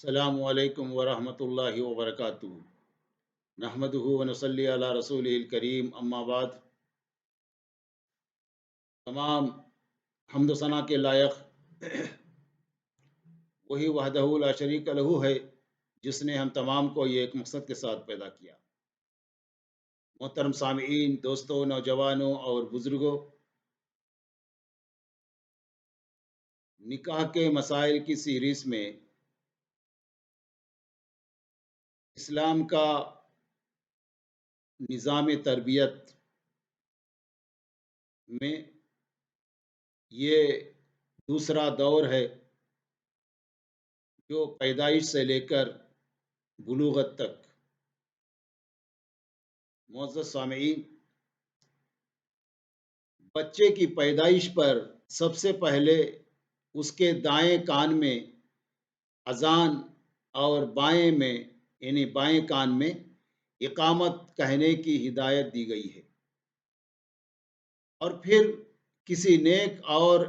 السلام علیکم ورحمۃ اللہ وبرکاتہ۔ نحمدہ و نصلی علی رسول الکریم، اما بعد۔ تمام حمد و ثنا کے لائق وہی وحدہ لا شریک لہ ہے، جس نے ہم تمام کو یہ ایک مقصد کے ساتھ پیدا کیا۔ محترم سامعین، دوستوں، نوجوانوں اور بزرگوں، نکاح کے مسائل کی سیریز میں اسلام کا نظام تربیت میں یہ دوسرا دور ہے، جو پیدائش سے لے کر بلوغت تک۔ معزز سامعین، بچے کی پیدائش پر سب سے پہلے اس کے دائیں کان میں اذان اور بائیں کان میں اقامت کہنے کی ہدایت دی گئی ہے، اور پھر کسی نیک اور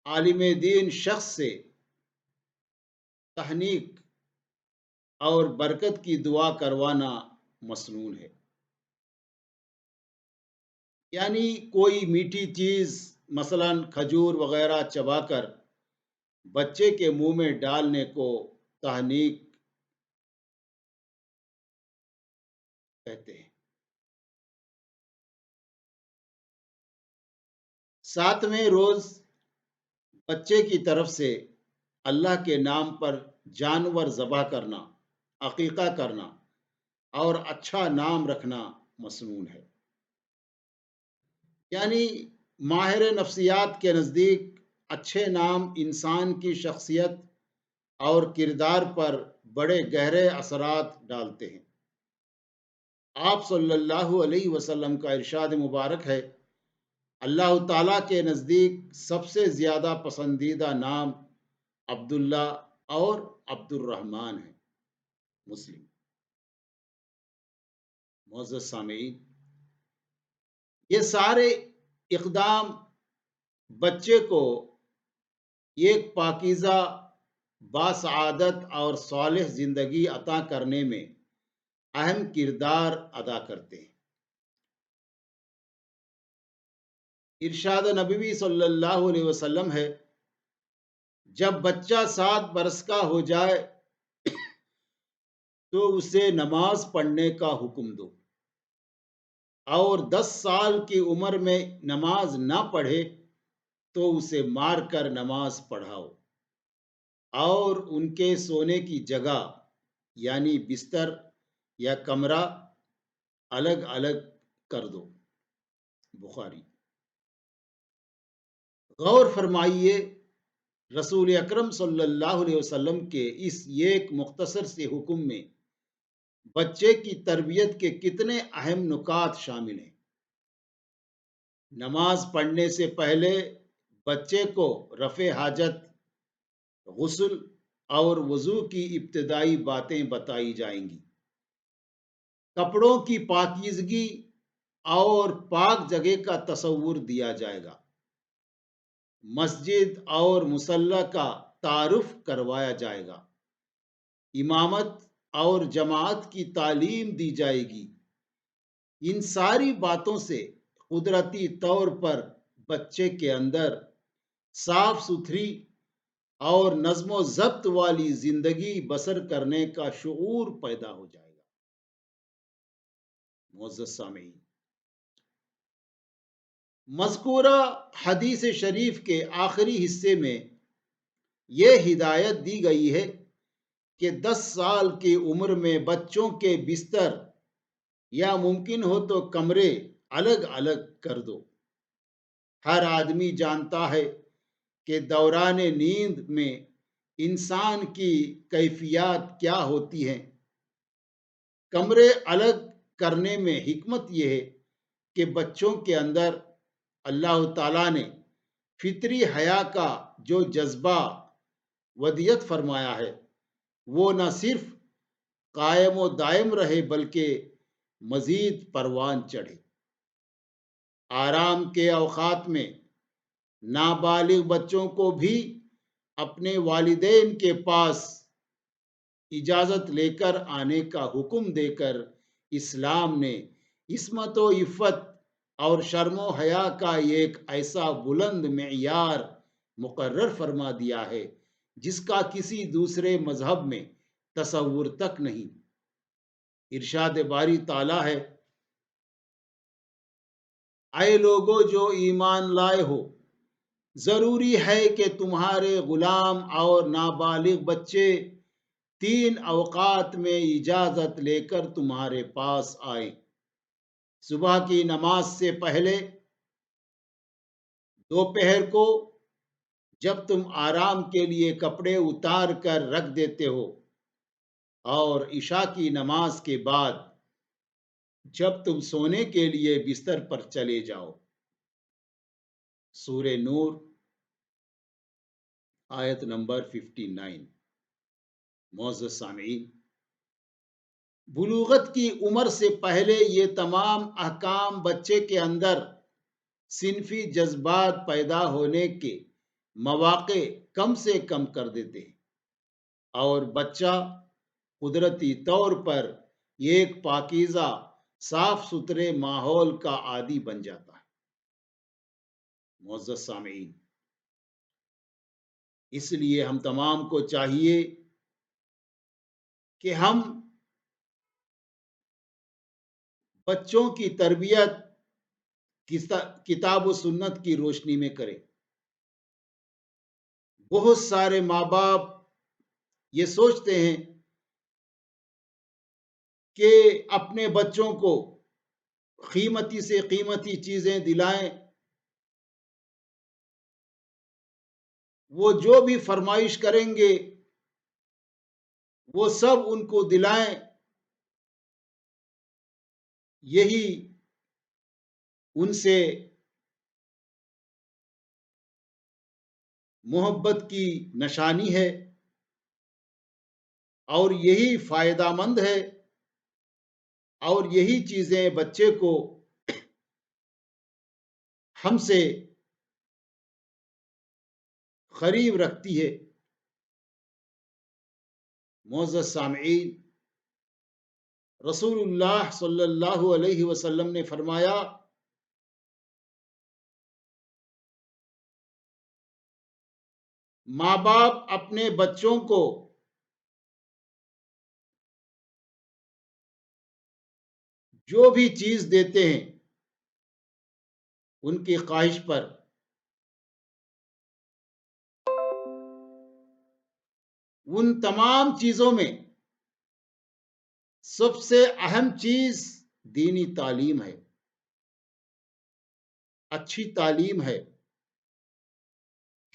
عالم دین شخص سے تحنیک اور برکت کی دعا کروانا مسنون ہے۔ یعنی کوئی میٹھی چیز مثلا کھجور وغیرہ چبا کر بچے کے منہ میں ڈالنے کو تحنیک کہتے ہیں۔ 7ویں روز بچے کی طرف سے اللہ کے نام پر جانور ذبح کرنا، عقیقہ کرنا اور اچھا نام رکھنا مسنون ہے۔ یعنی ماہر نفسیات کے نزدیک اچھے نام انسان کی شخصیت اور کردار پر بڑے گہرے اثرات ڈالتے ہیں۔ آپ صلی اللہ علیہ وسلم کا ارشاد مبارک ہے، اللہ تعالیٰ کے نزدیک سب سے زیادہ پسندیدہ نام عبداللہ اور عبد الرحمن ہے۔ مسلم۔ معزز سامعین، یہ سارے اقدام بچے کو ایک پاکیزہ، باسعادت اور صالح زندگی عطا کرنے میں اہم کردار ادا کرتے ہیں۔ ارشاد نبوی صلی اللہ علیہ وسلم ہے، جب بچہ 7 برس کا ہو جائے تو اسے نماز پڑھنے کا حکم دو، اور 10 سال کی عمر میں نماز نہ پڑھے تو اسے مار کر نماز پڑھاؤ، اور ان کے سونے کی جگہ یعنی بستر یا کمرہ الگ الگ کر دو۔ بخاری۔ غور فرمائیے، رسول اکرم صلی اللہ علیہ وسلم کے اس ایک مختصر سے حکم میں بچے کی تربیت کے کتنے اہم نکات شامل ہیں۔ نماز پڑھنے سے پہلے بچے کو رفع حاجت، غسل اور وضو کی ابتدائی باتیں بتائی جائیں گی۔ کپڑوں کی پاکیزگی اور پاک جگہ کا تصور دیا جائے گا۔ مسجد اور مصلی کا تعارف کروایا جائے گا۔ امامت اور جماعت کی تعلیم دی جائے گی۔ ان ساری باتوں سے قدرتی طور پر بچے کے اندر صاف ستھری اور نظم و ضبط والی زندگی بسر کرنے کا شعور پیدا ہو جائے گا۔ معزز سامعین، مذکورہ حدیث شریف کے آخری حصے میں یہ ہدایت دی گئی ہے کہ 10 سال کی عمر میں بچوں کے بستر یا ممکن ہو تو کمرے الگ الگ کر دو۔ ہر آدمی جانتا ہے کہ دوران نیند میں انسان کی کیفیات کیا ہوتی ہیں۔ کمرے الگ کرنے میں حکمت یہ ہے کہ بچوں کے اندر اللہ تعالیٰ نے فطری حیا کا جو جذبہ ودیت فرمایا ہے، وہ نہ صرف قائم و دائم رہے بلکہ مزید پروان چڑھے۔ آرام کے اوقات میں نابالغ بچوں کو بھی اپنے والدین کے پاس اجازت لے کر آنے کا حکم دے کر اسلام نے عصمت و عفت اور شرم و حیا کا ایک ایسا بلند معیار مقرر فرما دیا ہے جس کا کسی دوسرے مذہب میں تصور تک نہیں۔ ارشاد باری تعالیٰ ہے، اے لوگو جو ایمان لائے ہو، ضروری ہے کہ تمہارے غلام اور نابالغ بچے 3 اوقات میں اجازت لے کر تمہارے پاس آئیں۔ صبح کی نماز سے پہلے، دوپہر کو جب تم آرام کے لیے کپڑے اتار کر رکھ دیتے ہو، اور عشاء کی نماز کے بعد جب تم سونے کے لیے بستر پر چلے جاؤ۔ سورہ نور آیت نمبر 59۔ معزز سامعین، بلوغت کی عمر سے پہلے یہ تمام احکام بچے کے اندر صنفی جذبات پیدا ہونے کے مواقع کم سے کم کر دیتے ہیں، اور بچہ قدرتی طور پر ایک پاکیزہ صاف ستھرے ماحول کا عادی بن جاتا ہے۔ معزز سامعین، اس لیے ہم تمام کو چاہیے کہ ہم بچوں کی تربیت کتاب و سنت کی روشنی میں کریں۔ بہت سارے ماں باپ یہ سوچتے ہیں کہ اپنے بچوں کو قیمتی سے قیمتی چیزیں دلائیں، وہ جو بھی فرمائش کریں گے وہ سب ان کو دلائیں، یہی ان سے محبت کی نشانی ہے، اور یہی فائدہ مند ہے، اور یہی چیزیں بچے کو ہم سے قریب رکھتی ہے۔ معزز سامعین، رسول اللہ صلی اللہ علیہ وسلم نے فرمایا، ماں باپ اپنے بچوں کو جو بھی چیز دیتے ہیں ان کی خواہش پر، ان تمام چیزوں میں سب سے اہم چیز دینی تعلیم ہے، اچھی تعلیم ہے،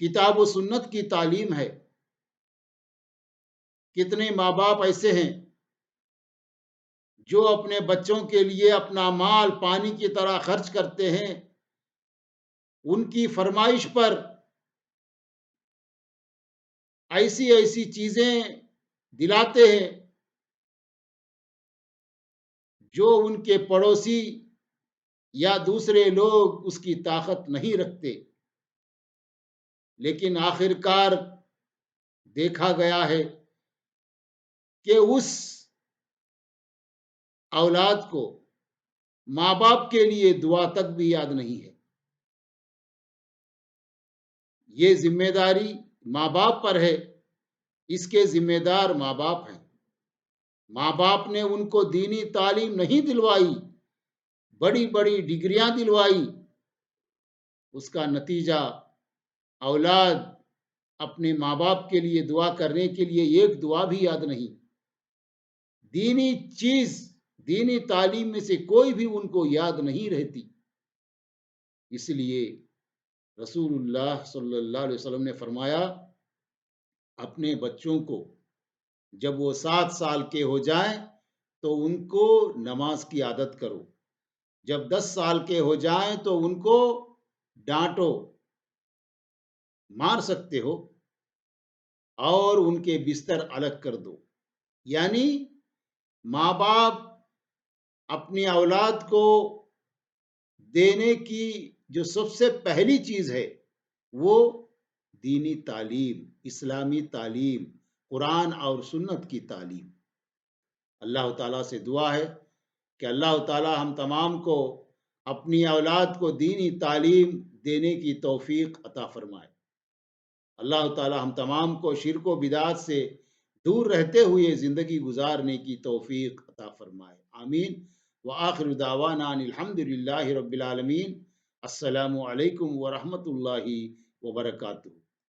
کتاب و سنت کی تعلیم ہے۔ کتنے ماں باپ ایسے ہیں جو اپنے بچوں کے لیے اپنا مال پانی کی طرح خرچ کرتے ہیں، ان کی فرمائش پر ایسی ایسی چیزیں دلاتے ہیں جو ان کے پڑوسی یا دوسرے لوگ اس کی طاقت نہیں رکھتے، لیکن آخر کار دیکھا گیا ہے کہ اس اولاد کو ماں باپ کے لیے دعا تک بھی یاد نہیں ہے۔ یہ ذمہ داری ماں باپ پر ہے، اس کے ذمہ دار ماں باپ ہیں۔ ماں باپ نے ان کو دینی تعلیم نہیں دلوائی، بڑی بڑی ڈگریاں دلوائی، اس کا نتیجہ اولاد اپنے ماں باپ کے لیے دعا کرنے کے لیے ایک دعا بھی یاد نہیں۔ دینی چیز، دینی تعلیم میں سے کوئی بھی ان کو یاد نہیں رہتی۔ اس لیے رسول اللہ صلی اللہ علیہ وسلم نے فرمایا، اپنے بچوں کو جب وہ 7 سال کے ہو جائیں تو ان کو نماز کی عادت کرو، جب 10 سال کے ہو جائیں تو ان کو ڈانٹو، مار سکتے ہو، اور ان کے بستر الگ کر دو۔ یعنی ماں باپ اپنی اولاد کو دینے کی جو سب سے پہلی چیز ہے وہ دینی تعلیم، اسلامی تعلیم، قرآن اور سنت کی تعلیم۔ اللہ تعالیٰ سے دعا ہے کہ اللہ تعالیٰ ہم تمام کو اپنی اولاد کو دینی تعلیم دینے کی توفیق عطا فرمائے۔ اللہ تعالیٰ ہم تمام کو شرک و بدعات سے دور رہتے ہوئے زندگی گزارنے کی توفیق عطا فرمائے، آمین۔ وآخر دعوانا ان الحمد للہ رب العالمین۔ السلام علیکم ورحمۃ اللہ وبرکاتہ۔